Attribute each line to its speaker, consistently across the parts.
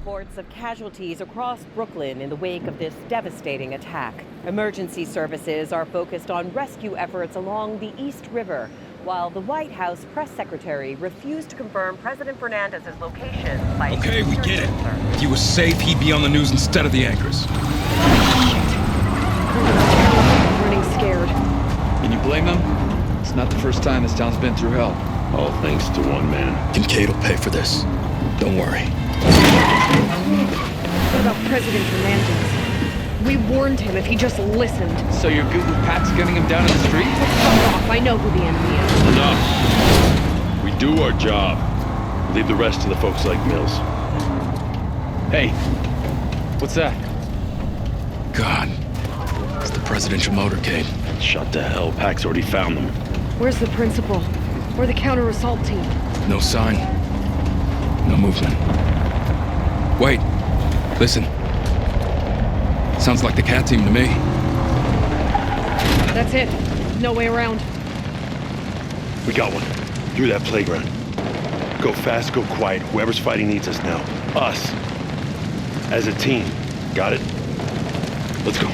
Speaker 1: reports of casualties across Brooklyn in the wake of this devastating attack. Emergency services are focused on rescue efforts along the East River, while the White House press secretary refused to confirm President Fernandez's location.
Speaker 2: Okay, we get it. If he was safe, he'd be on the news instead of the anchors.
Speaker 1: I'm running scared.
Speaker 3: Can you blame him? It's not the first time this town's been through hell.
Speaker 4: All thanks to one man.
Speaker 2: Kincaid will pay for this. Don't worry.
Speaker 5: What about President Fernandez? We warned him if he just listened.
Speaker 3: So your Goo Pack's gunning him down in the street?
Speaker 5: Fuck off, I know who the enemy is.
Speaker 4: Enough. We do our job. Leave the rest to the folks like Mills.
Speaker 3: Hey, what's that?
Speaker 2: God. It's the presidential motorcade.
Speaker 4: Shut the hell. Pax already found them.
Speaker 5: Where's the principal? Or the counter-assault team?
Speaker 2: No sign. No movement. Wait. Listen. Sounds like the cat team to me.
Speaker 5: That's it. No way around.
Speaker 4: We got one. Through that playground. Go fast, go quiet. Whoever's fighting needs us now. Us. As a team. Got it? Let's go.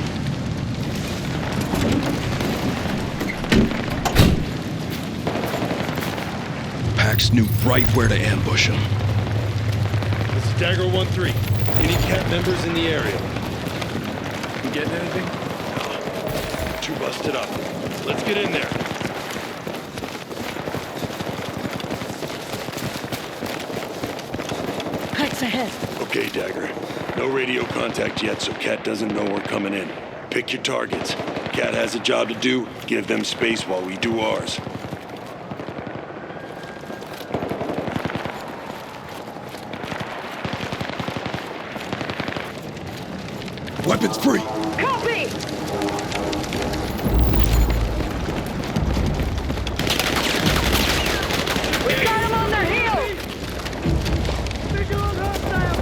Speaker 2: Pax knew right where to ambush him.
Speaker 4: This is Dagger 1-3. Any cat members in the area?
Speaker 3: You getting anything?
Speaker 4: Too busted up. Let's get in there.
Speaker 5: Pax ahead.
Speaker 4: Okay, Dagger. No radio contact yet, so Cat doesn't know we're coming in. Pick your targets. Cat has a job to do. Give them space while we do ours.
Speaker 2: Weapons free!
Speaker 5: Copy! We got him on their heels! Visual hostile!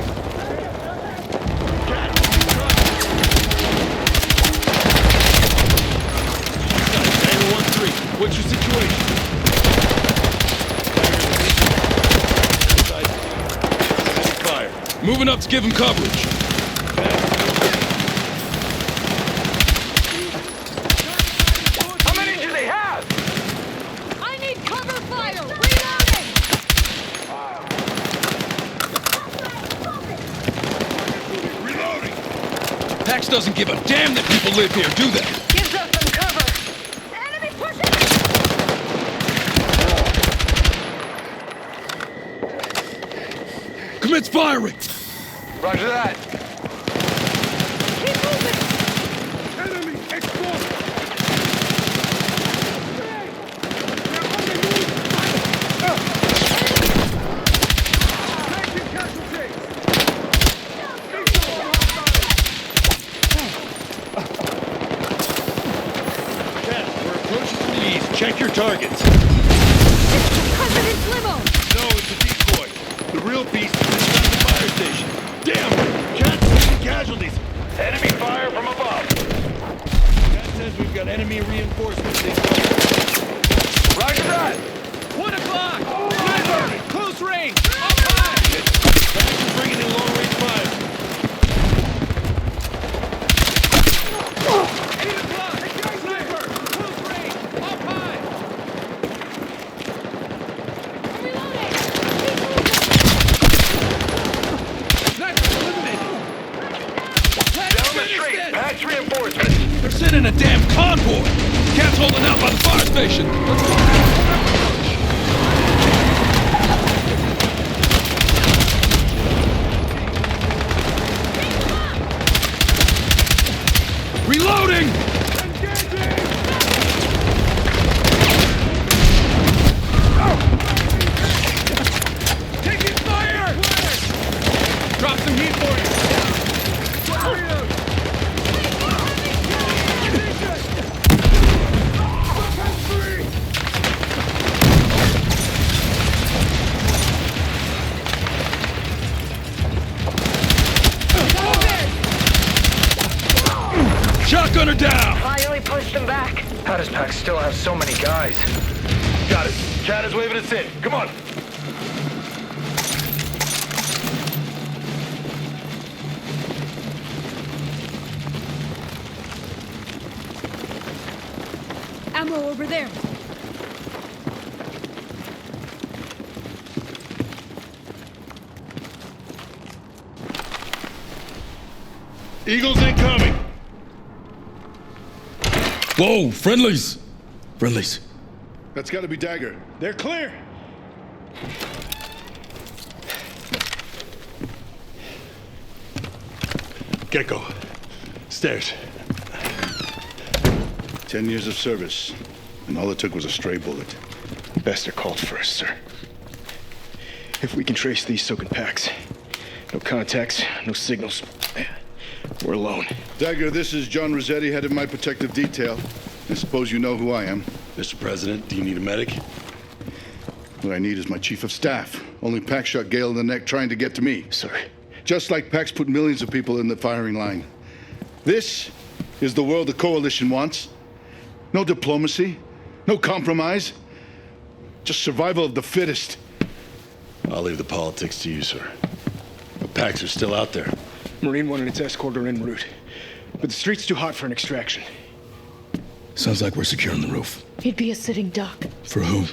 Speaker 4: Dagger 1-3. What's your situation? Fire.
Speaker 2: Moving up to give him coverage. Pax doesn't give a damn that people live here, do they?
Speaker 5: Gives us some cover! Enemy pushing!
Speaker 2: Commence firing!
Speaker 3: Roger that.
Speaker 5: Keep moving!
Speaker 4: Enemy exposed! Check your targets.
Speaker 5: President's limo!
Speaker 4: No, it's a decoy. The real beast is inside the fire station. Damn! Cat's taking casualties. Enemy fire from above. Cat says we've got enemy reinforcements.
Speaker 3: Roger that.
Speaker 4: 1 o'clock!
Speaker 3: Sniper! Close range! Up high!
Speaker 4: Cat's is bringing in long-range fire.
Speaker 3: 8 o'clock! Sniper! Close range! Up high! Sniper eliminated!
Speaker 4: Down the street! Pax reinforcements!
Speaker 2: They're sending a damn convoy! Cat's holding out by the fire station! Let's go! Reloading!
Speaker 3: Taking fire! Drop some heat for you!
Speaker 2: Shotgunner down!
Speaker 5: Finally pushed him back.
Speaker 6: How does Pax still have so many guys?
Speaker 4: Got it. Cat is waving us in. Come on.
Speaker 5: ammo over there.
Speaker 4: Eagles incoming!
Speaker 2: Whoa, friendlies! Friendlies.
Speaker 4: That's gotta be Dagger. They're clear! Gecko. Stairs.
Speaker 7: 10 years of service, and all it took was a stray bullet.
Speaker 8: Best are called first, sir. If we can trace these soaking packs, no contacts, no signals, we're alone.
Speaker 7: Dagger, this is John Rossetti, head of my protective detail. I suppose you know who I am.
Speaker 4: Mr. President, do you need a medic?
Speaker 7: What I need is my chief of staff. Only Pax shot Gale in the neck trying to get to me.
Speaker 8: Sir.
Speaker 7: Just like Pax put millions of people in the firing line. This is the world the Coalition wants. No diplomacy, no compromise. Just survival of the fittest.
Speaker 4: I'll leave the politics to you, sir. The Pax are still out there.
Speaker 8: Marine 1 and its escort are en route. But the street's too hot for an extraction.
Speaker 2: Sounds like we're securing the roof.
Speaker 5: He'd be a sitting duck.
Speaker 2: For who?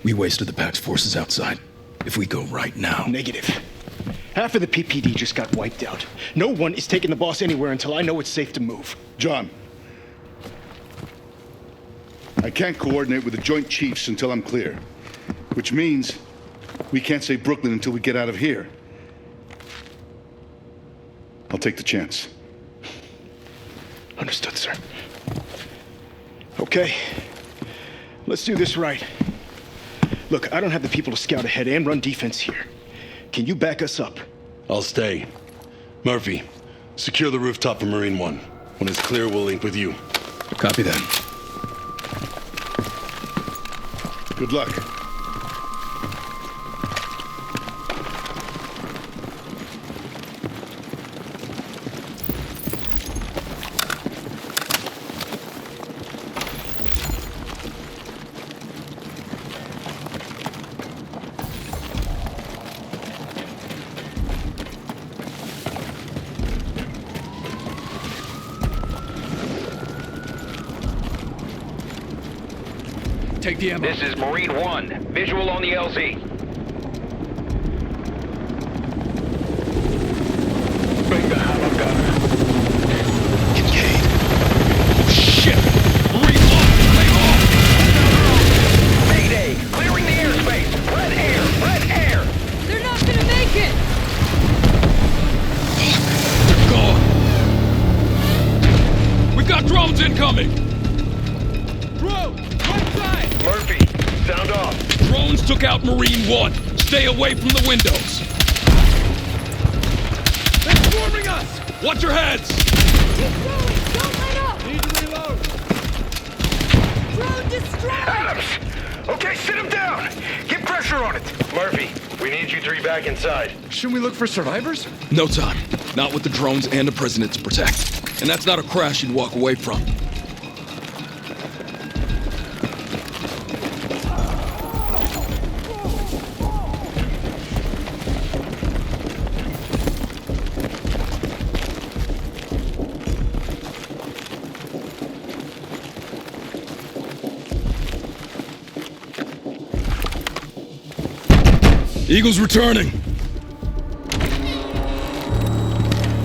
Speaker 2: We wasted the Pax forces outside. If we go right now...
Speaker 8: Negative. Half of the PPD just got wiped out. No one is taking the boss anywhere until I know it's safe to move.
Speaker 7: John. I can't coordinate with the Joint Chiefs until I'm clear. Which means we can't save Brooklyn until we get out of here. I'll take the chance.
Speaker 8: Understood, sir. Okay. Let's do this right. Look, I don't have the people to scout ahead and run defense here. Can you back us up?
Speaker 4: I'll stay. Murphy, secure the rooftop for Marine 1. When it's clear, we'll link with you.
Speaker 2: Copy that.
Speaker 7: Good luck.
Speaker 2: Take the ammo.
Speaker 6: This is Marine 1. Visual on the LZ. Bring the hammer gunner.
Speaker 2: Kincaid. Oh, shit! Marine 1, lay off!
Speaker 6: Mayday! Clearing the airspace! Red air! Red air!
Speaker 5: They're not gonna make it!
Speaker 2: They're gone! We've got drones incoming!
Speaker 5: Drone! Right side!
Speaker 6: Murphy, sound off.
Speaker 2: Drones took out Marine 1. Stay away from the windows.
Speaker 5: They're swarming us!
Speaker 2: Watch your heads!
Speaker 5: Keep going! Don't let up! Need to reload! Drone destroyed!
Speaker 6: Adams! Okay, sit him down! Get pressure on it! Murphy, we need you three back inside.
Speaker 3: Shouldn't we look for survivors?
Speaker 2: No time. Not with the drones and the president to protect. And that's not a crash you'd walk away from. Eagle's returning!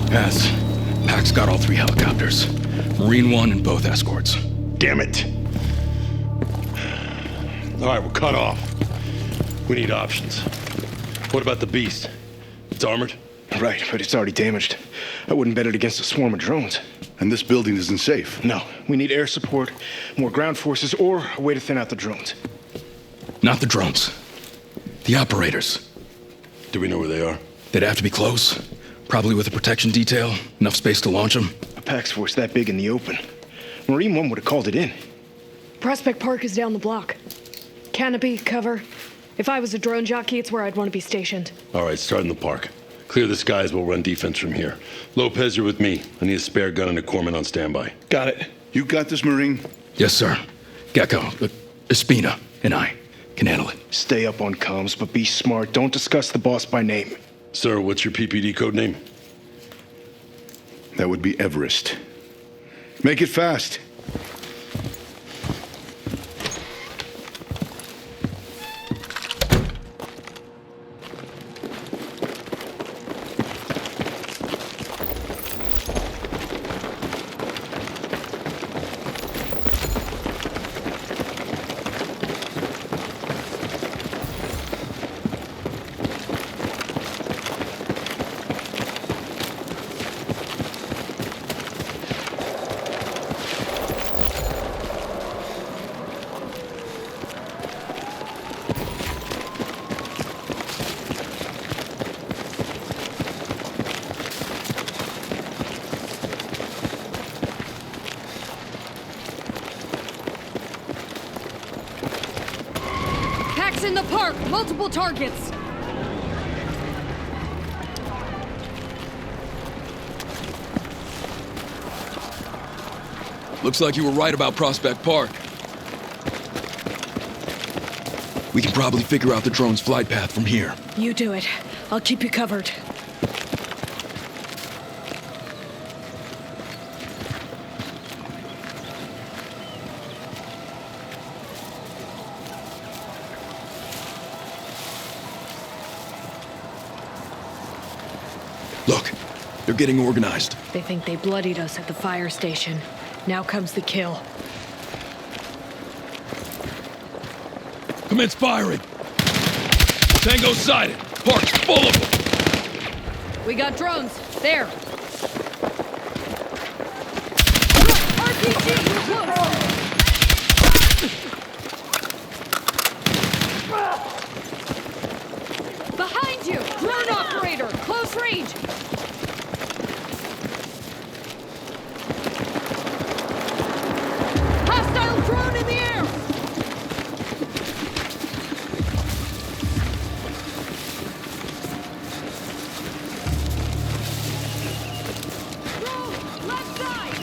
Speaker 2: Pass. Pax got all 3 helicopters. Marine 1 and both escorts.
Speaker 4: Damn it! All right, we're cut off. We need options. What about the Beast? It's armored?
Speaker 8: Right, but it's already damaged. I wouldn't bet it against a swarm of drones.
Speaker 7: And this building isn't safe.
Speaker 8: No, we need air support, more ground forces, or a way to thin out the drones.
Speaker 2: Not the drones. The operators.
Speaker 4: Do we know where they are?
Speaker 2: They'd have to be close. Probably with a protection detail. Enough space to launch them.
Speaker 8: A Pax force that big in the open. Marine 1 would have called it in.
Speaker 9: Prospect Park is down the block. Canopy, cover. If I was a drone jockey, it's where I'd want to be stationed.
Speaker 4: All right, start in the park. Clear the skies, we'll run defense from here. Lopez, you're with me. I need a spare gun and a corpsman on standby.
Speaker 8: Got it.
Speaker 7: You got this, Marine?
Speaker 2: Yes, sir. Gecko, Espina, and I can handle it.
Speaker 8: Stay up on comms, but be smart. Don't discuss the boss by name.
Speaker 4: Sir, what's your PPD code name?
Speaker 7: That would be Everest. Make it fast.
Speaker 9: in the park! Multiple targets!
Speaker 2: Looks like you were right about Prospect Park. We can probably figure out the drone's flight path from here.
Speaker 9: You do it. I'll keep you covered.
Speaker 2: Look, they're getting organized.
Speaker 9: They think they bloodied us at the fire station. Now comes the kill.
Speaker 2: Commence firing! Tango sighted! Park's full of them!
Speaker 9: We got drones. There. RPG! Close! Behind you! Drone operator! Close range! Hostile drone in the air! Drone! Left side!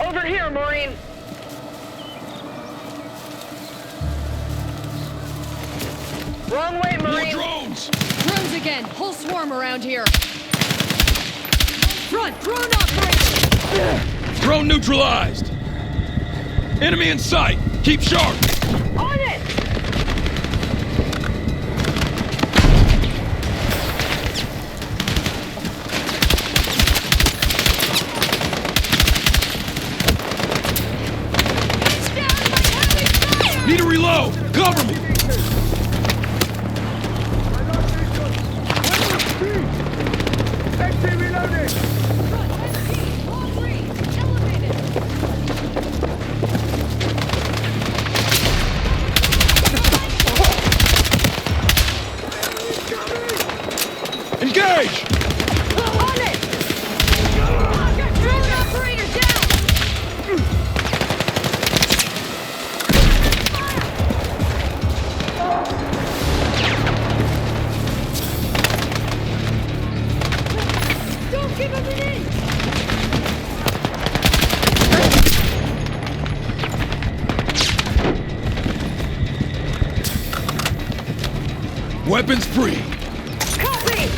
Speaker 5: Over here, Marine! Wrong way,
Speaker 2: More
Speaker 5: Marine!
Speaker 2: drones!
Speaker 9: Drones again! Whole swarm around here! Front! Drone operator!
Speaker 2: Drone neutralized! Enemy in sight! Keep sharp!
Speaker 5: On it!
Speaker 9: Down by heavy fire!
Speaker 2: Need to reload! Cover me!
Speaker 5: XP reloaded!
Speaker 9: Front! SP! Long range! Elevated!
Speaker 2: Engage!
Speaker 9: On it! Drone operator down! Don't give him an inch!
Speaker 2: Weapons free!
Speaker 5: Copy!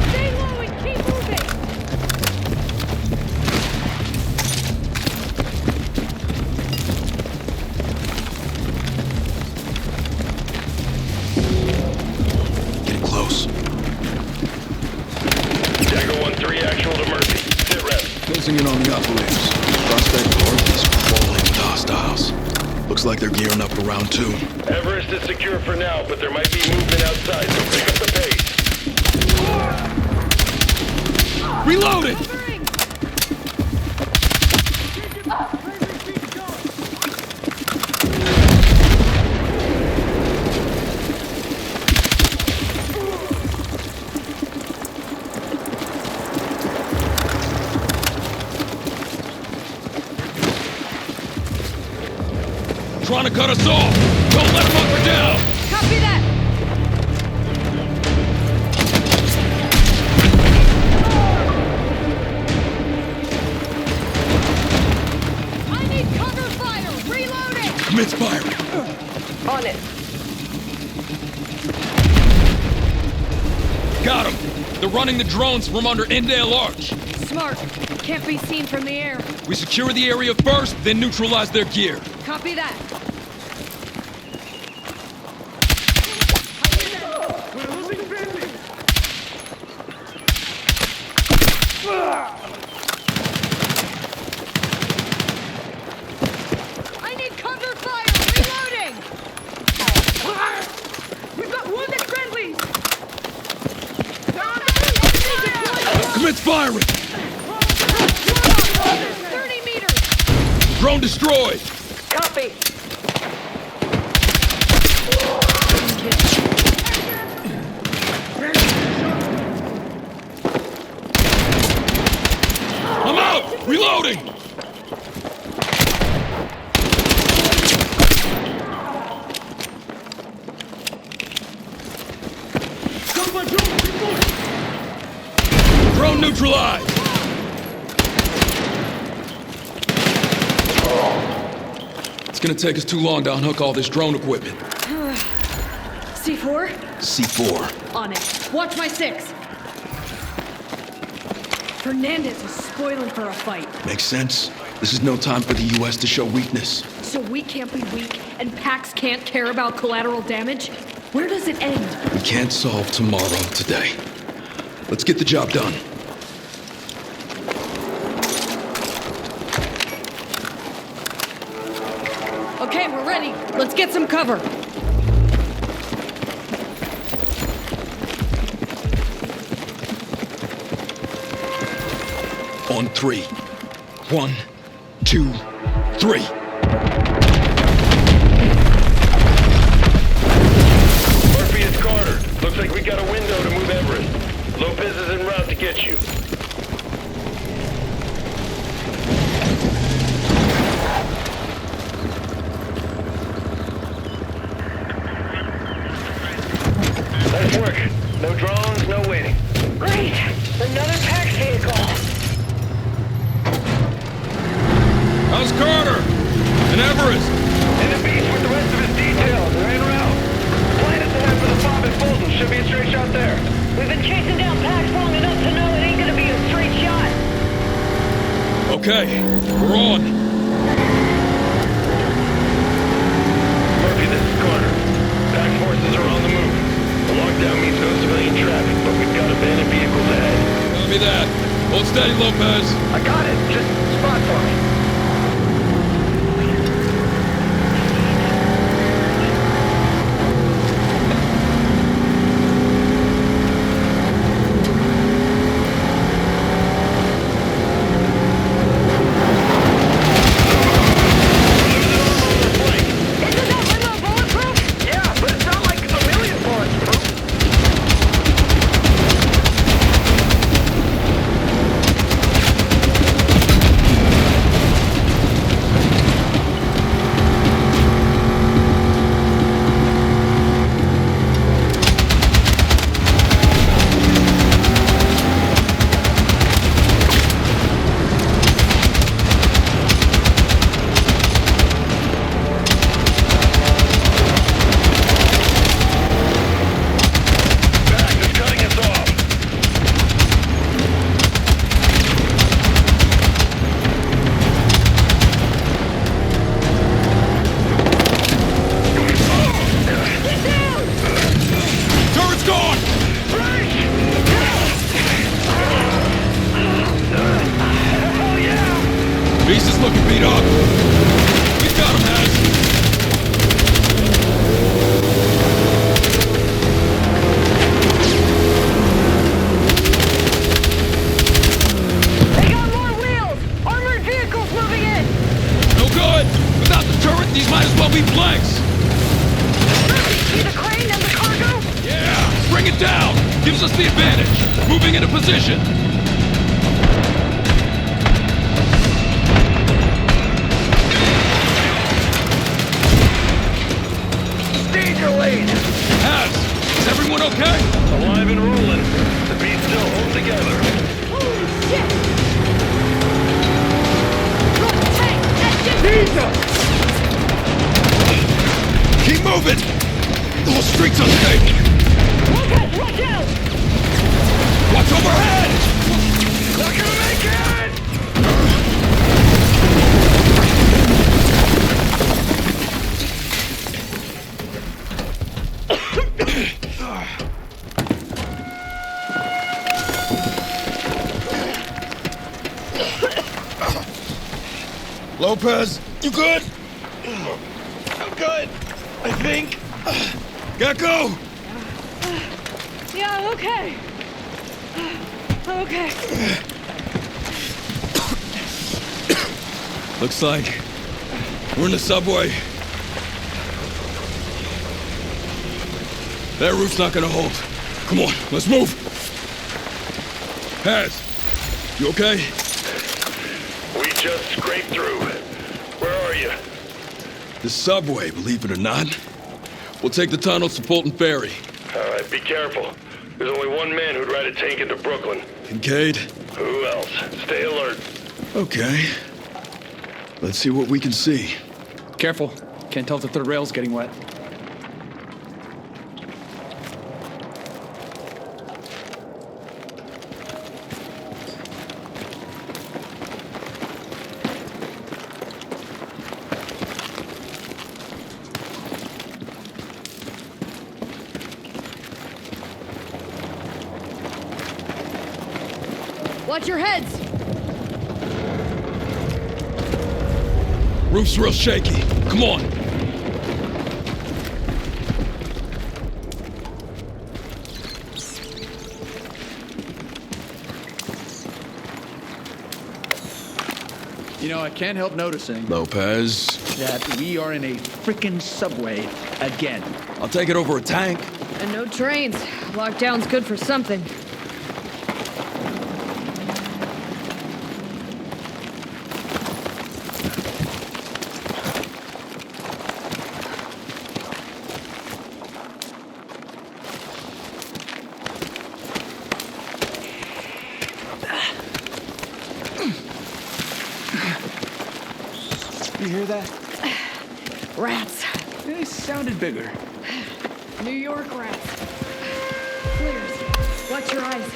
Speaker 9: Stay low and keep moving!
Speaker 2: Getting close.
Speaker 6: Dagger 1-3 actual to Murphy. Sit rep.
Speaker 2: Closing in on the operators. Prospect Park is crawling with hostiles. Looks like they're gearing up for round 2.
Speaker 6: Everest is secure for now, but there might be movement outside, so pick up the pace.
Speaker 2: Reloading!
Speaker 9: Covering!
Speaker 2: Trying to cut us off! Don't let them hunker down!
Speaker 9: Copy that! I need cover fire! Reloading!
Speaker 2: Commence firing!
Speaker 5: On it!
Speaker 2: Got them! They're running the drones from under Indale Arch.
Speaker 9: Smart. Can't be seen from the air.
Speaker 2: We secure the area first, then neutralize their gear.
Speaker 9: Copy that. I need cover fire! Reloading!
Speaker 5: We've got wounded friendlies!
Speaker 2: Commence firing!
Speaker 5: 30 meters!
Speaker 2: Drone destroyed!
Speaker 5: Copy!
Speaker 2: I'm out! Reloading! Drone neutralized! It's gonna take us too long to unhook all this drone equipment.
Speaker 9: C4?
Speaker 2: C4.
Speaker 9: On it. Watch my 6. Fernandez is spoiling for a fight.
Speaker 2: Makes sense. This is no time for the U.S. to show weakness.
Speaker 9: So we can't be weak, and Pax can't care about collateral damage? Where does it end?
Speaker 2: We can't solve tomorrow today. Let's get the job done.
Speaker 9: Okay, we're ready. Let's get some cover.
Speaker 2: On 3. 1, 2, 3.
Speaker 4: Murphy, it's Carter. Looks like we got a window to move Everett. Lopez is en route to get you. Nice work. No drones, no waiting.
Speaker 5: Great! Another Pax vehicle!
Speaker 2: How's Carter? And Everest?
Speaker 4: In the beach with the rest of his details. They're en route. Plan is to head for the fob at Fulton. Should be a straight shot there.
Speaker 5: We've been chasing down Pax long enough to know it ain't gonna be a straight shot.
Speaker 2: Okay, we're on.
Speaker 4: Murphy, this is Carter. Pax forces are on the move. The lockdown means no civilian traffic, but we've got abandoned vehicles ahead.
Speaker 2: Copy that. Hold steady, Lopez.
Speaker 4: I got it. Just spot for me.
Speaker 5: Isn't that limo bulletproof?
Speaker 4: Yeah, but it's not like a million bullets, bro. Pax is cutting us off.
Speaker 2: Turret's gone!
Speaker 4: Hell yeah!
Speaker 2: Beast is looking beat up. We got him, Haz.
Speaker 5: They got more wheels! Armored vehicles moving in!
Speaker 2: No good! Without the turret, these might as well be planks!
Speaker 5: See the crane and the cargo?
Speaker 2: Yeah! Bring it down! Gives us the advantage! Moving into position!
Speaker 4: Stay delayed.
Speaker 2: Haz, is everyone okay?
Speaker 4: Alive and rolling. The beats still hold together.
Speaker 5: Holy shit! Look, tank! That's
Speaker 2: Keep moving! The whole street's unstable!
Speaker 5: Lopez, watch out!
Speaker 2: Watch overhead!
Speaker 4: Not gonna make it!
Speaker 2: Lopez, you good?
Speaker 8: I'm good. I think.
Speaker 2: Gotta go!
Speaker 9: Yeah, okay. Okay.
Speaker 2: Looks like we're in the subway. That roof's not gonna hold. Come on, let's move. Paz, you okay?
Speaker 4: We just scraped through. Where are you?
Speaker 2: The subway, believe it or not. We'll take the tunnels to Fulton Ferry.
Speaker 4: All right, be careful. There's only one man who'd ride a tank into Brooklyn.
Speaker 2: Kincaid?
Speaker 4: Who else? Stay alert.
Speaker 2: Okay. Let's see what we can see.
Speaker 3: Careful. Can't tell if the third rail's getting wet.
Speaker 9: Watch your heads!
Speaker 2: Roof's real shaky. Come on.
Speaker 3: You know, I can't help noticing
Speaker 2: Lopez.
Speaker 3: that we are in a frickin' subway again.
Speaker 2: I'll take it over a tank.
Speaker 9: And no trains. Lockdown's good for something.
Speaker 3: You hear that?
Speaker 9: Rats.
Speaker 3: They sounded bigger.
Speaker 9: New York rats. Clears. Watch your eyes.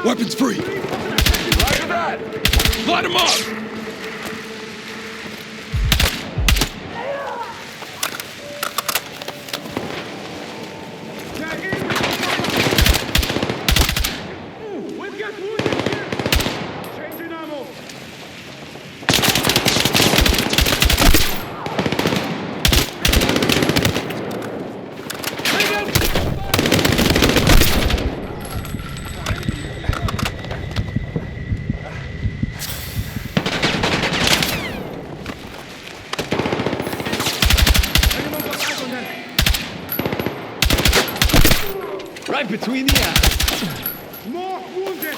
Speaker 2: Weapons free.
Speaker 6: Roger that!
Speaker 2: Light them up!
Speaker 3: Right between the eyes.
Speaker 5: More wounded!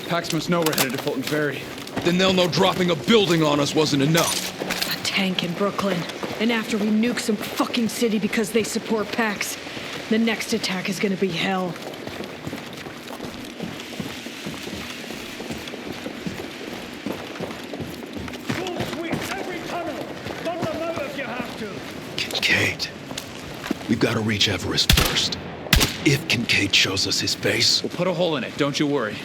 Speaker 3: Pax must know we're headed to Fulton Ferry.
Speaker 2: Then they'll know dropping a building on us wasn't enough.
Speaker 9: A tank in Brooklyn. And after we nuke some fucking city because they support Pax, the next attack is gonna be hell.
Speaker 5: Full sweep every tunnel! Dump them out if you have to!
Speaker 2: Kincaid. We've got to reach Everest first. If Kincaid shows us his face,
Speaker 3: We'll put a hole in it, don't you worry.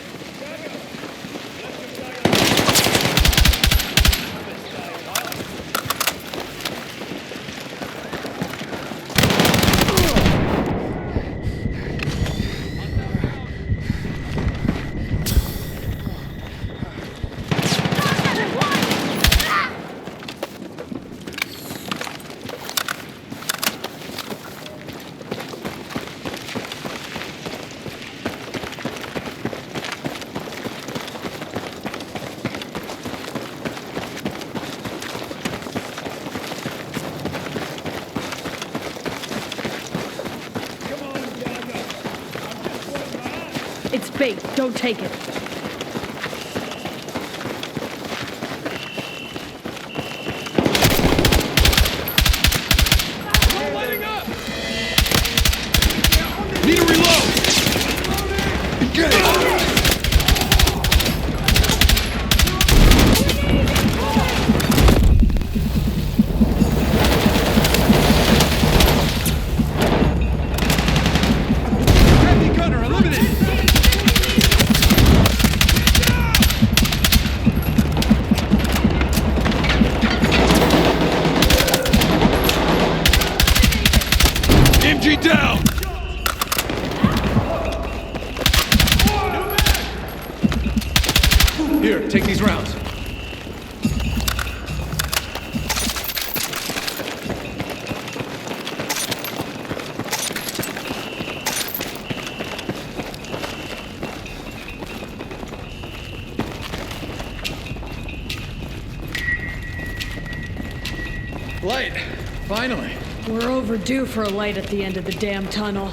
Speaker 9: It's bait. Don't take it.
Speaker 2: need to reload! Engage! Take these rounds.
Speaker 3: Light! Finally!
Speaker 9: We're overdue for a light at the end of the damn tunnel.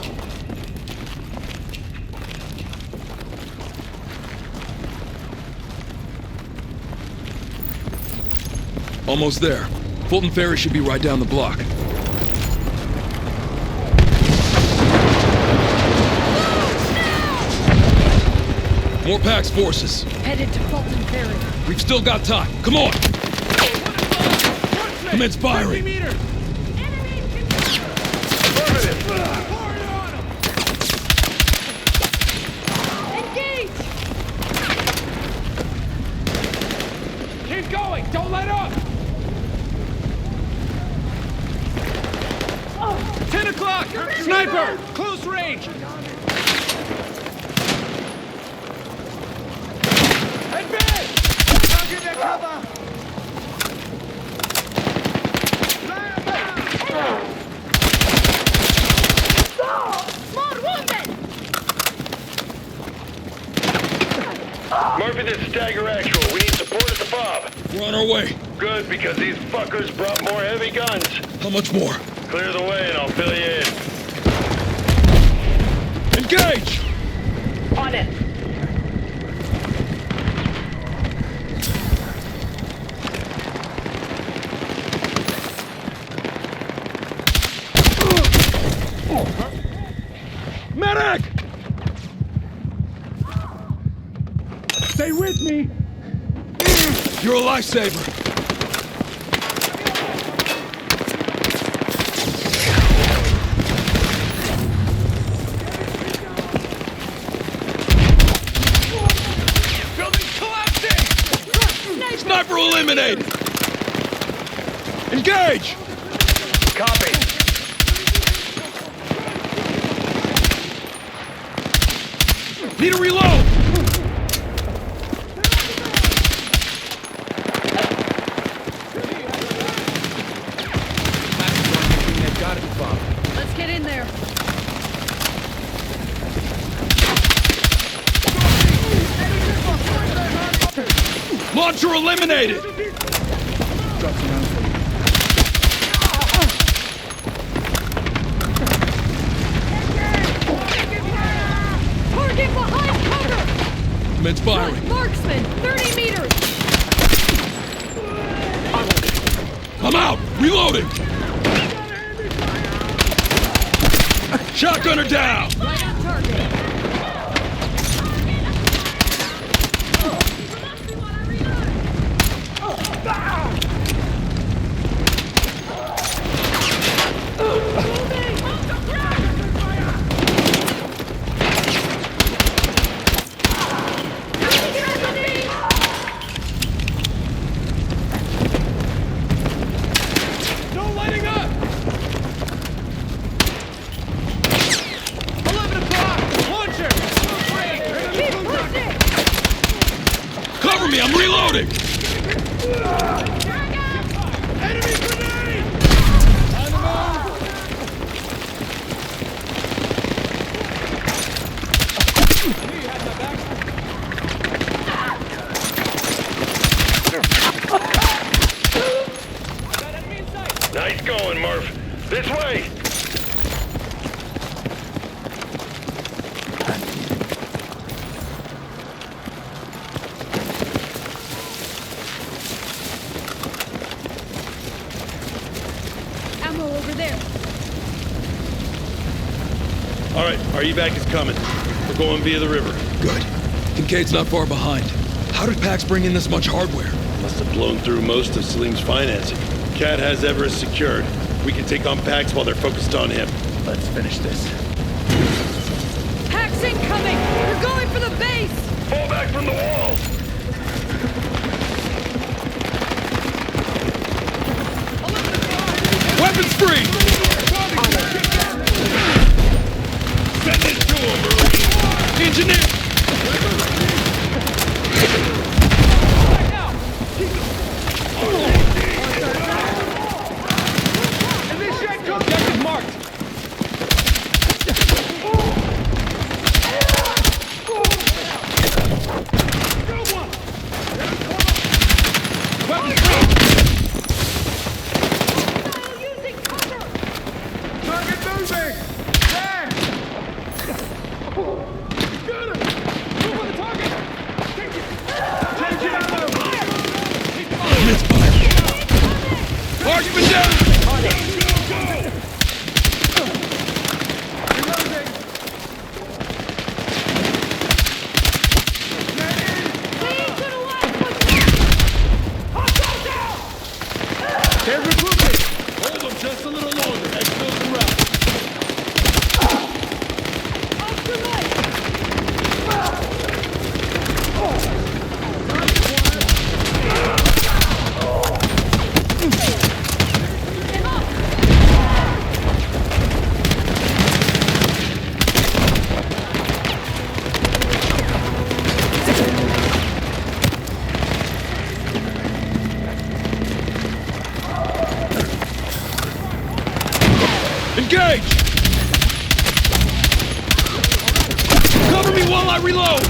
Speaker 2: Almost there. Fulton Ferry should be right down the block. More Pax forces.
Speaker 9: Headed to Fulton Ferry.
Speaker 2: We've still got time. Come on! Commence firing!
Speaker 5: Engage! Keep going! Don't let up! 10 o'clock! Sniper! Close range! Advance! Target their cover!
Speaker 6: Murphy, this is Dagger Actual. We need support at the fob.
Speaker 2: We're on our way.
Speaker 6: Good, because these fuckers brought more heavy guns.
Speaker 2: How much more?
Speaker 6: Clear the way and I'll fill you in.
Speaker 2: Engage!
Speaker 1: On it.
Speaker 2: Medic!
Speaker 5: Stay with me!
Speaker 2: You're a lifesaver.
Speaker 5: Building's collapsing!
Speaker 2: Sniper eliminated! Engage!
Speaker 6: Copy.
Speaker 2: Need a reload!
Speaker 9: Let's get in there.
Speaker 2: Launcher eliminated!
Speaker 9: Target behind cover!
Speaker 2: Commence firing.
Speaker 9: Marksman, 30 meters!
Speaker 2: I'm out! Reloading! Shotgunner down!
Speaker 9: Right on target.
Speaker 5: No letting up! 11 o'clock! Launcher!
Speaker 9: Keep pushing!
Speaker 2: Cover me, I'm reloading!
Speaker 5: Enemy grenade! On the move!
Speaker 6: Nice going, Murph. This way!
Speaker 9: Ammo over there.
Speaker 4: All right, our evac is coming. We're going via the river.
Speaker 2: Good. Kincaid's not far behind. How did Pax bring in this much hardware?
Speaker 4: Must have blown through most of Salim's financing. Cat has Everest secured. We can take on Pax while they're focused on him.
Speaker 3: Let's finish this.
Speaker 9: Pax incoming! We're going for the base!
Speaker 6: Fall back from the walls!
Speaker 2: Weapons free!
Speaker 6: Send it to him, Marine!
Speaker 2: Engineer! while I reload!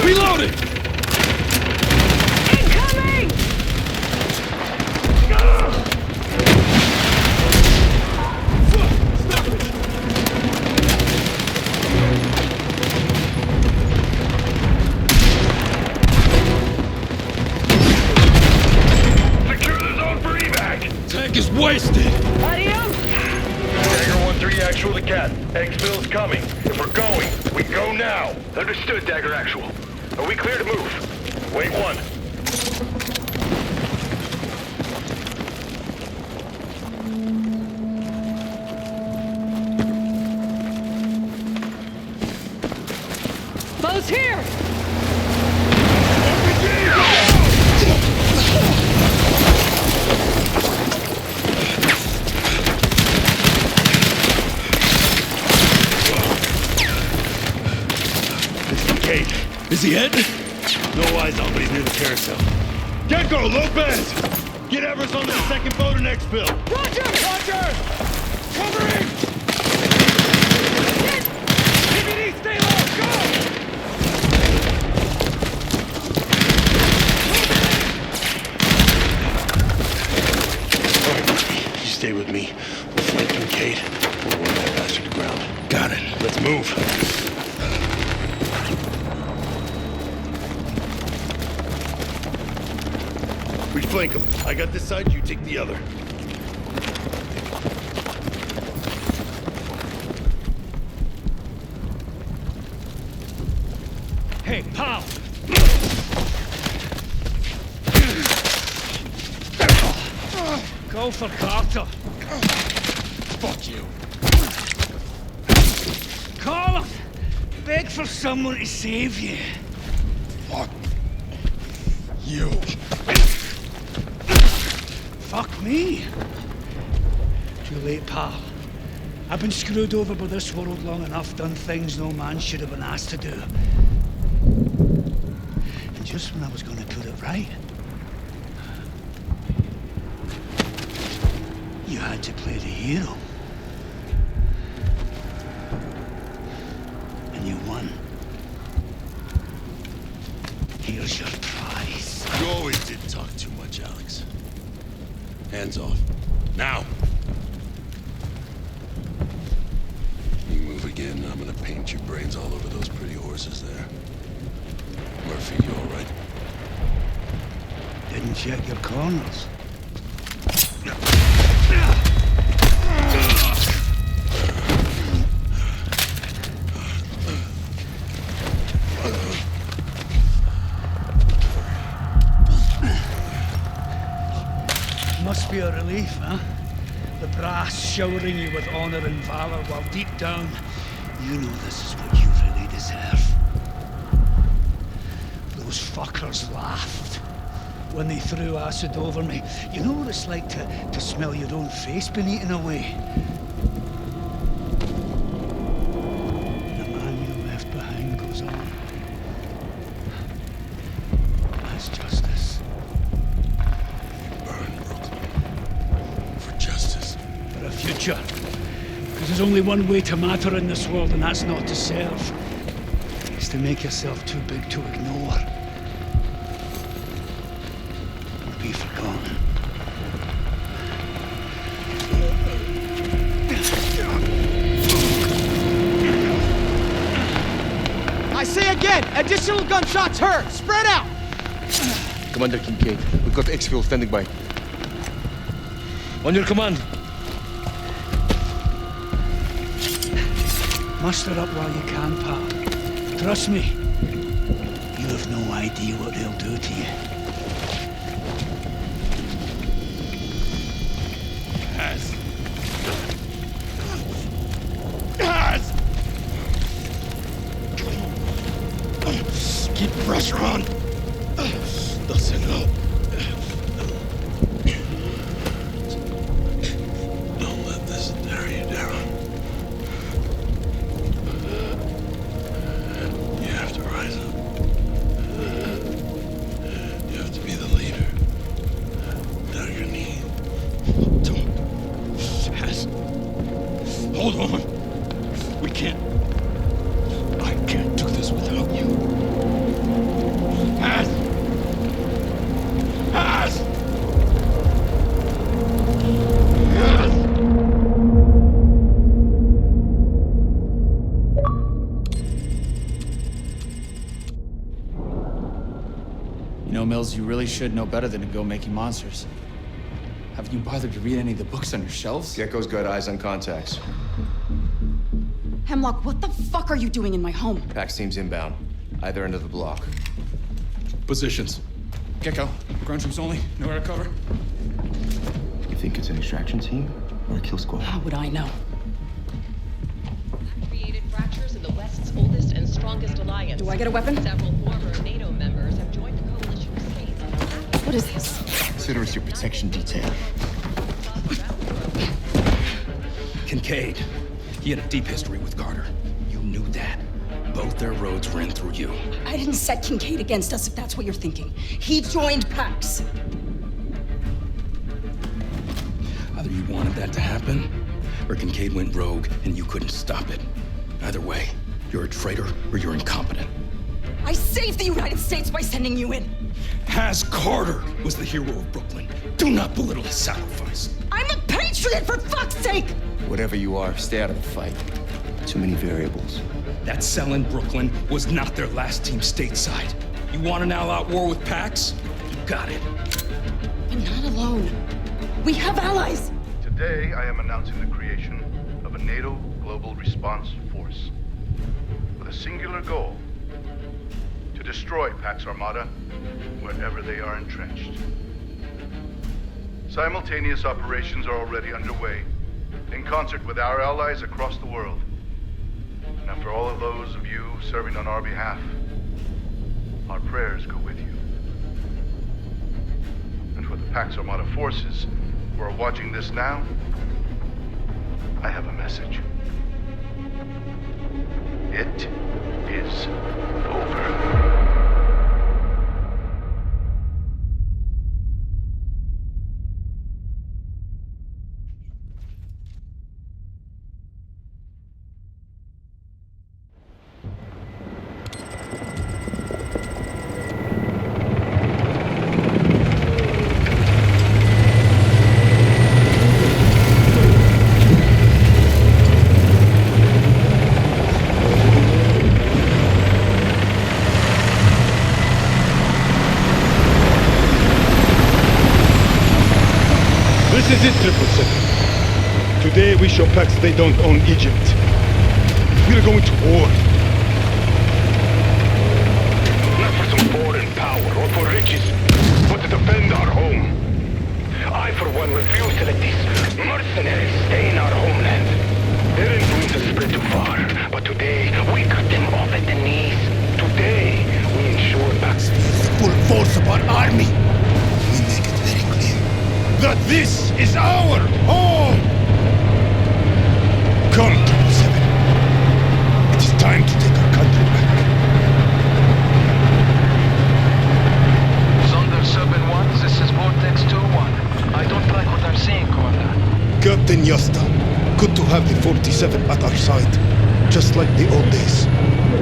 Speaker 2: Reloading!
Speaker 5: Incoming!
Speaker 6: Secure the zone for evac!
Speaker 2: Tank is wasted!
Speaker 5: Adios!
Speaker 6: Dagger 1-3 actual to Cat. Exfil's coming. If we're going, we go now. Understood, Dagger actual. Are we clear to move? Wait 1.
Speaker 5: Foe's here!
Speaker 4: Kincaid.
Speaker 2: Is he hit?
Speaker 4: No eyes on, but he's near the carousel. Gecko, Lopez! Get Evers on the second boat and exfil.
Speaker 5: Roger!
Speaker 4: Roger! Covering!
Speaker 5: TVD, stay low! Go!
Speaker 4: You stay with me. We'll flank Kincaid. We'll run that bastard to ground.
Speaker 2: Got it.
Speaker 4: Let's move. We flank him. I got this side, you take the other.
Speaker 5: Hey, pal! Go for Carter.
Speaker 2: Fuck you.
Speaker 5: Call him! Beg for someone to save you.
Speaker 2: Fuck you.
Speaker 5: Fuck me. Too late, pal. I've been screwed over by this world long enough, done things no man should have been asked to do. And just when I was going to put it right, you had to play the hero. And you won. Here's your prize.
Speaker 4: You always did talk too much, Alex. Hands off. Now! You move again, I'm gonna paint your brains all over those pretty horses there. Murphy, you all right?
Speaker 5: Didn't check your corners. Must be a relief, huh? The brass showering you with honor and valor while deep down, you know this is what you really deserve. Those fuckers laughed when they threw acid over me. You know what it's like to smell your own face being eaten away? The man you left behind goes on. That's justice.
Speaker 4: Burn Brooklyn. For justice.
Speaker 5: For a future. Because there's only one way to matter in this world, and that's not to serve. It's to make yourself too big to ignore. Or be forgotten.
Speaker 10: I say again, additional gunshots heard. Spread out.
Speaker 8: Commander Kincaid, we've got exfil standing by. On your command.
Speaker 5: Muster up while you can, pal. Trust me, you have no idea what they'll do to you.
Speaker 4: Has. Has.
Speaker 5: Keep pressure on. Doesn't help. Don't let this tear you down. You have to rise up. You have to be the leader. Down your knee. Don't. Fast. Hold on. We can't. I can't do this without you. Has! Has! Has!
Speaker 11: You know, Mills, you really should know better than to go making monsters. Haven't you bothered to read any of the books on your shelves?
Speaker 8: Gecko's got eyes on contacts.
Speaker 12: Hemlock, what the fuck are you doing in my home?
Speaker 8: Pax team's inbound. Either end of the block.
Speaker 2: Positions.
Speaker 11: Gecko, ground troops only. Nowhere to cover.
Speaker 8: You think it's an extraction team or a kill squad?
Speaker 12: How would I know?
Speaker 1: Created fractures in the West's oldest and strongest alliance.
Speaker 12: Do I get a weapon?
Speaker 1: Several former NATO members have joined the coalition of states.
Speaker 12: What is this?
Speaker 8: Consider us your protection detail.
Speaker 2: Kincaid. He had a deep history with Carter. You knew that. Both their roads ran through you.
Speaker 12: I didn't set Kincaid against us, if that's what you're thinking. He joined Pax.
Speaker 2: Either you wanted that to happen, or Kincaid went rogue and you couldn't stop it. Either way, you're a traitor or you're incompetent.
Speaker 12: I saved the United States by sending you in.
Speaker 2: Has Carter was the hero of Brooklyn. Do not belittle his sacrifice.
Speaker 12: I'm a patriot, for fuck's sake!
Speaker 8: Whatever you are, stay out of the fight. Too many variables.
Speaker 2: That cell in Brooklyn was not their last team stateside. You want an all-out war with Pax? You got it.
Speaker 12: But not alone. We have allies!
Speaker 7: Today, I am announcing the creation of a NATO Global Response Force with a singular goal: to destroy Pax Armata wherever they are entrenched. Simultaneous operations are already underway, in concert with our allies across the world. And for all of those of you serving on our behalf, our prayers go with you. And for the Pax Armata forces who are watching this now, I have a message. It is over.
Speaker 4: This is it, 777. Today we show Pax they don't own Egypt. We are going to war.
Speaker 6: Not for some foreign power or for riches, but to defend our home. I, for one, refuse to let these mercenaries stay in our homeland. Their influence has spread too far, but today we cut them off at the knees. Today we ensure Pax
Speaker 5: Full force of our army. We make it very clear that this is our home. Come, 777. It is time to take our country back.
Speaker 13: Thunder 7-1, this is Vortex 2-1. I don't like what I'm seeing, Commander.
Speaker 5: Captain Yasta, good to have the 47 at our side, just like the old days.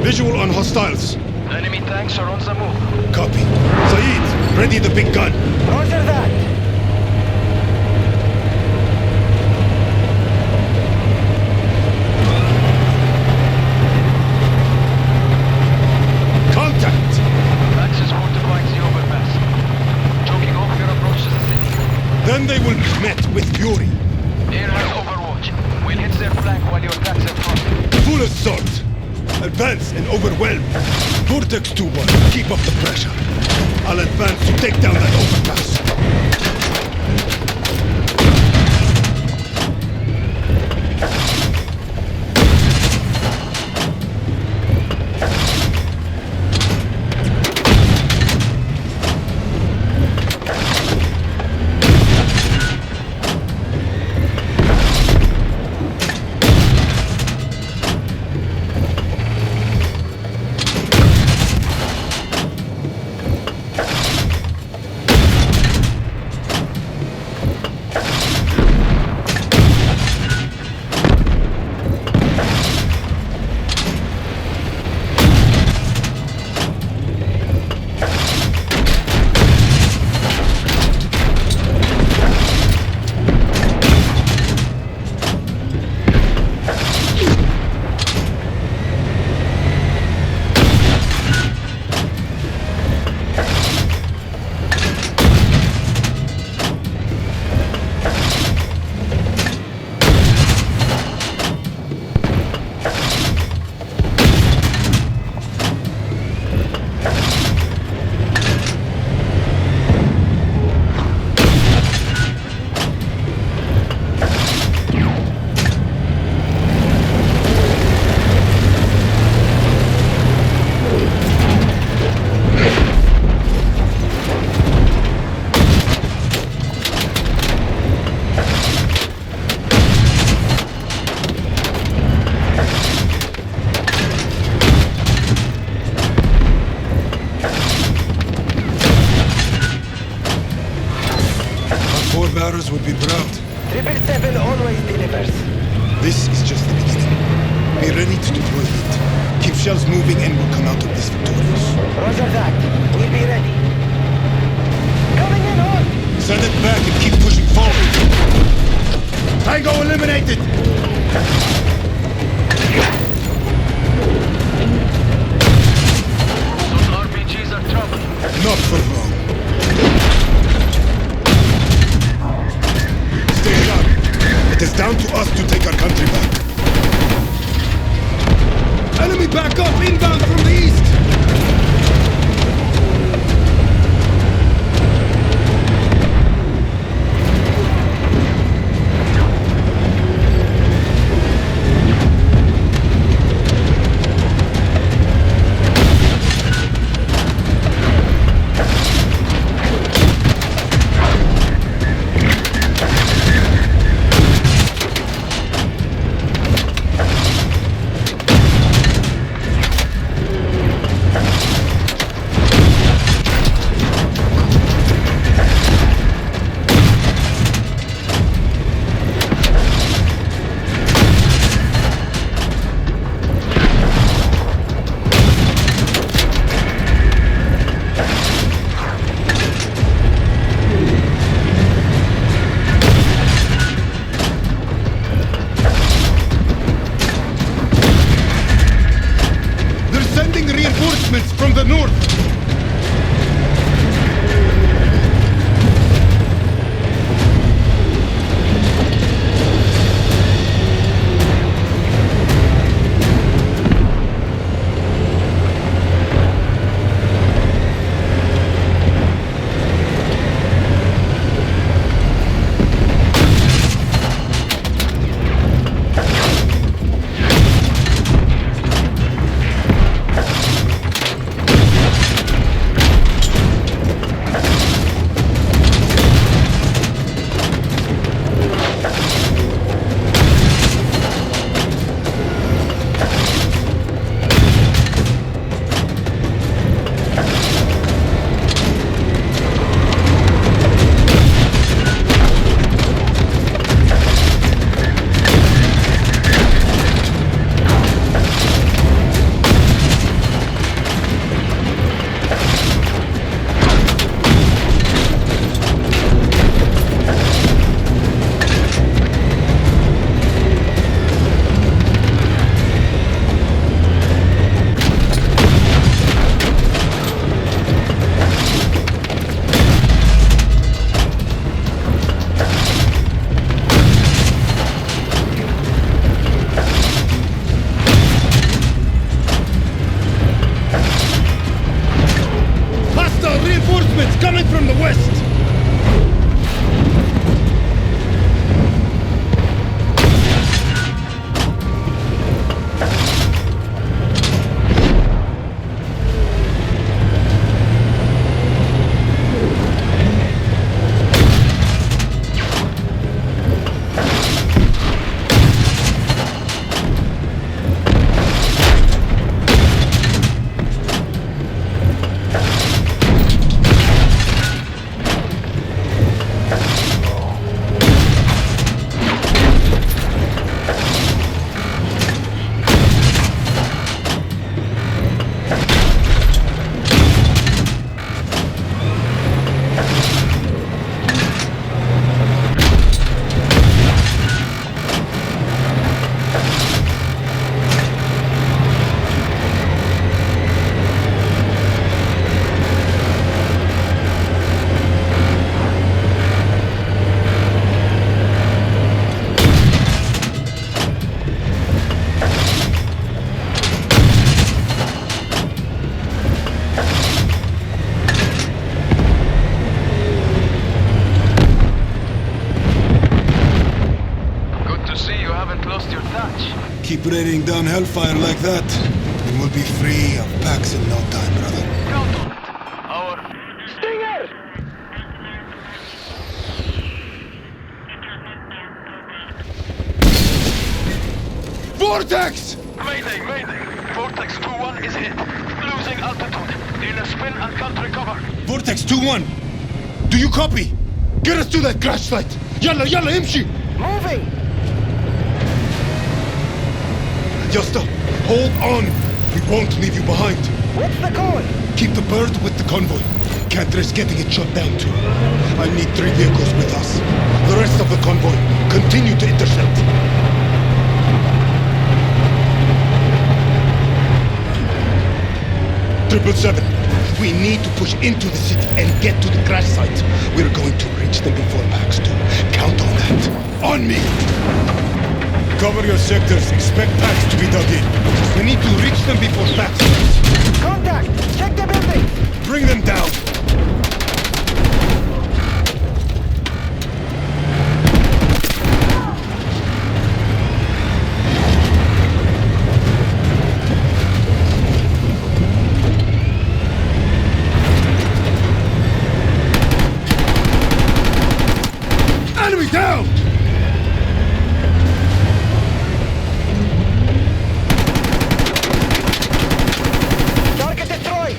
Speaker 5: Visual on hostiles.
Speaker 13: Enemy tanks are on the move.
Speaker 5: Copy. Saeed, ready the big gun.
Speaker 10: Roger that.
Speaker 5: Contact!
Speaker 13: Axis fortifying the overpass. Choking off your approach to the city.
Speaker 5: Then they will be met with fury.
Speaker 13: Air has overwatch. We'll hit their flank while your attacks in front.
Speaker 5: Full assault. Advance and overwhelm. Vortex 2-1, keep up the pressure. I'll advance to take down that overpass.
Speaker 14: would be proud.
Speaker 10: 777 always delivers.
Speaker 14: This is just the beginning. Be ready to deploy heat. Keep shells moving and we'll come out of this victorious.
Speaker 10: Roger that. We'll be ready. Coming in hot!
Speaker 14: Send it back and keep pushing forward. Tango eliminated!
Speaker 13: Those RPGs are trouble.
Speaker 14: Not for long. Stay sharp. It is down to us to take our country back. Enemy backup inbound from the east! From the north! Coming from the west! Keep raining down hellfire like that, and we'll be free of Pax in no time, brother.
Speaker 13: Count on it. Our Stinger!
Speaker 14: Vortex!
Speaker 13: Mayday, mayday! Vortex 2-1 is hit. Losing altitude. In a spin and can't recover.
Speaker 14: Vortex 2-1! Do you copy? Get us to that crash site! يلا يلا امشي.
Speaker 10: Moving.
Speaker 14: Yasta, hold on. We won't leave you behind.
Speaker 10: What's the code?
Speaker 14: Keep the bird with the convoy. Can't risk getting it shot down too. I need 3 vehicles with us. The rest of the convoy, continue to intercept. Triple 7, we need to push into the city and get to the crash site. We're going to reach them before Pax do. Count on that. On me! Cover your sectors. Expect Pax to be dug in. We need to reach them before Pax does.
Speaker 10: Contact! Check the building!
Speaker 14: Bring them down! Enemy down!
Speaker 10: Target destroyed!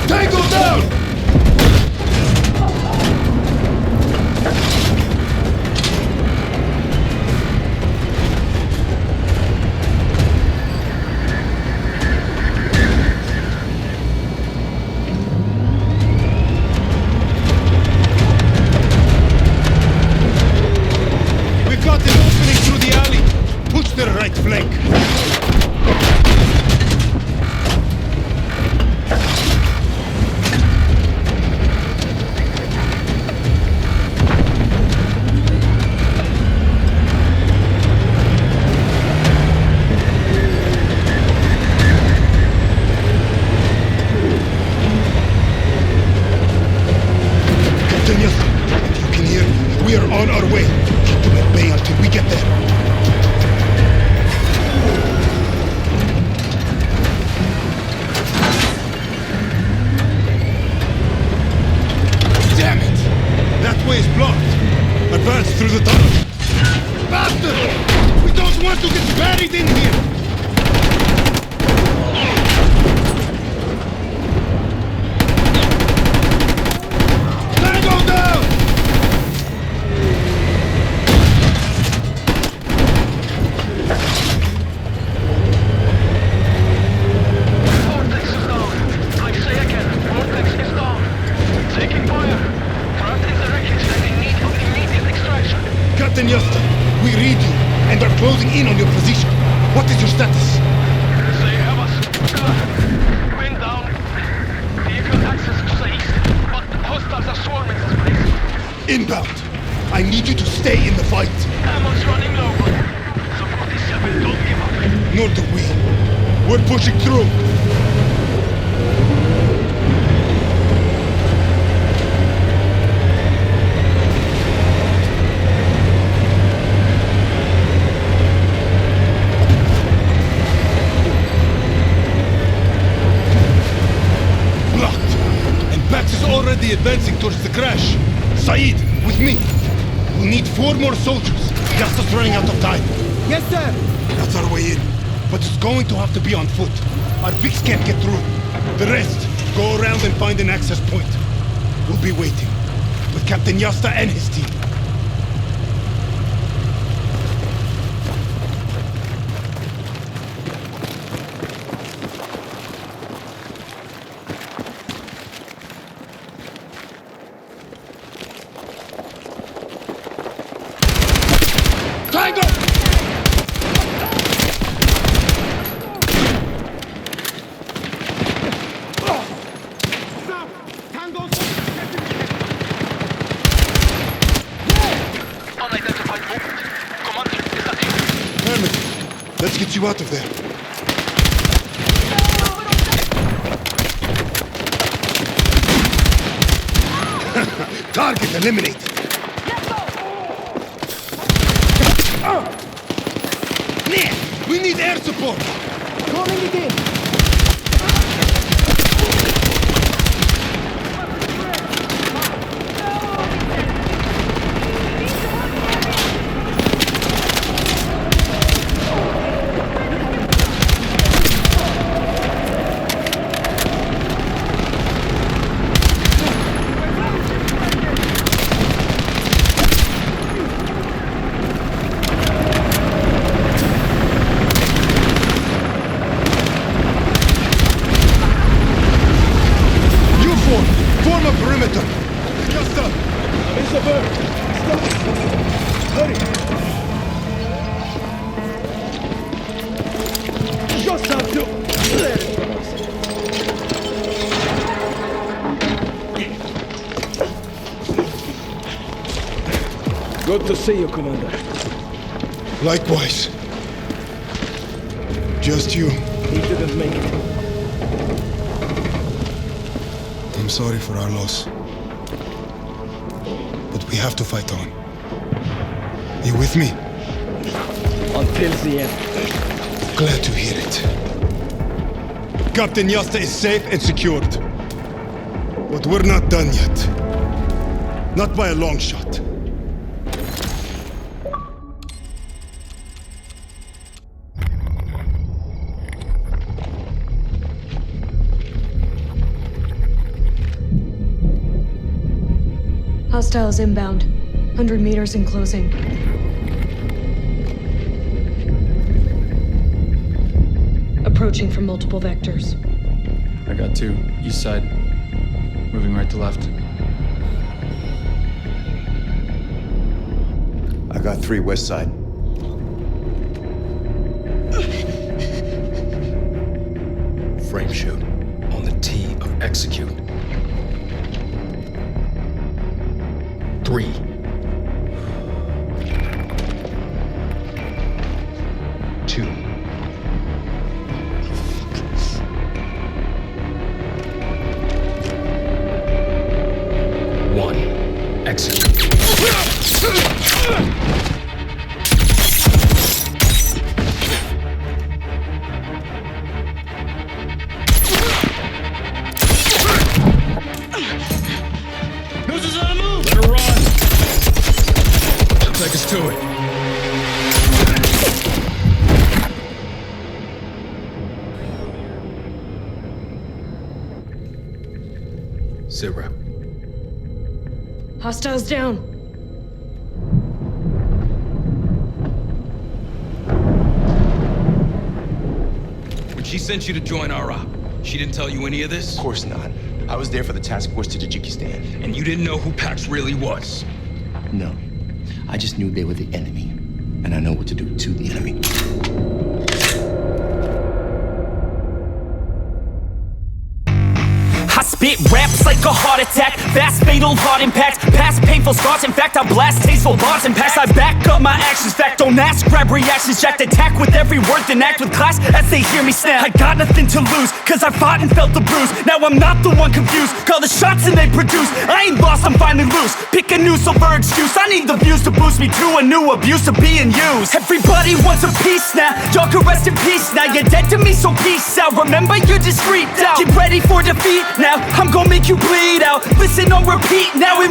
Speaker 14: Tango down! We've got an opening through the alley. Push their right flank. Captain Yasta, if you can hear, we are on our way. Keep them at bay until we get there. Damn it! That way is blocked. Advance through the tunnel. Faster! We don't want to get buried in here! Tango down!
Speaker 13: Vortex is down. I say again, Vortex is down. Taking fire. Trapped in the wreckage and in need of immediate extraction.
Speaker 14: Captain Yasta, we read you and are closing in on your position. What is your status?
Speaker 13: They have us. Wind down. Vehicle access to the east, but hostiles are swarming this place.
Speaker 14: Inbound. I need you to stay in the fight.
Speaker 13: Ammo's running low. The 47 don't give up.
Speaker 14: Nor do we. We're pushing through. Blocked. And Pax is already advancing towards the crash. Saeed, with me. We'll need 4 more soldiers. Yasta's running out of time.
Speaker 10: Yes, sir!
Speaker 14: That's our way in. But it's going to have to be on foot. Our Vix can't get through. The rest, go around and find an access point. We'll be waiting. With Captain Yasta and his team. Tango!
Speaker 13: Unidentified movement. Commander, is that you?
Speaker 14: Herman, let's get you out of there. Target eliminated. Man, we need air support.
Speaker 10: Calling it in.
Speaker 8: just have to let it pass. Good to see you, Commander.
Speaker 14: Likewise. Just you.
Speaker 8: He didn't make it.
Speaker 14: I'm sorry for our loss. But we have to fight on. You with me?
Speaker 8: Until the end.
Speaker 14: Glad to hear it. Captain Yasta is safe and secured. But we're not done yet. Not by a long shot.
Speaker 9: Hostiles inbound. 100 meters in closing. Approaching from multiple vectors.
Speaker 11: I got 2. East side. Moving right to left.
Speaker 15: I got 3 west side.
Speaker 2: Frame shoot on the T of execute. 3. 2. 1. Execute. Take us to it. Sit rep.
Speaker 9: Hostiles down.
Speaker 2: When she sent you to join our op, she didn't tell you any of this?
Speaker 15: Of course not. I was there for the task force to Tajikistan.
Speaker 2: And you didn't know who Pax really was?
Speaker 15: No. I just knew they were the enemy, and I know what to do to the enemy.
Speaker 16: I spit raps like a heart attack, fast fatal heart impacts, past painful scars. In fact, I blast tasteful bars and packs. I back up my actions, fact don't ask, grab reactions, jacked attack with every word, then act with class as they hear me snap. I got nothing to lose, cause I fought and felt the bruise. Now I'm not the one confused, call the shots and they produce. I ain't lost, I'm finally loose, pick a new silver excuse. I need the views to boost me to a new abuse of being used. Everybody wants a piece now, y'all can rest in peace now. You're dead to me, so peace out, remember you're discreet out. Get ready for defeat now, I'm gonna make you bleed out. Listen on repeat now, it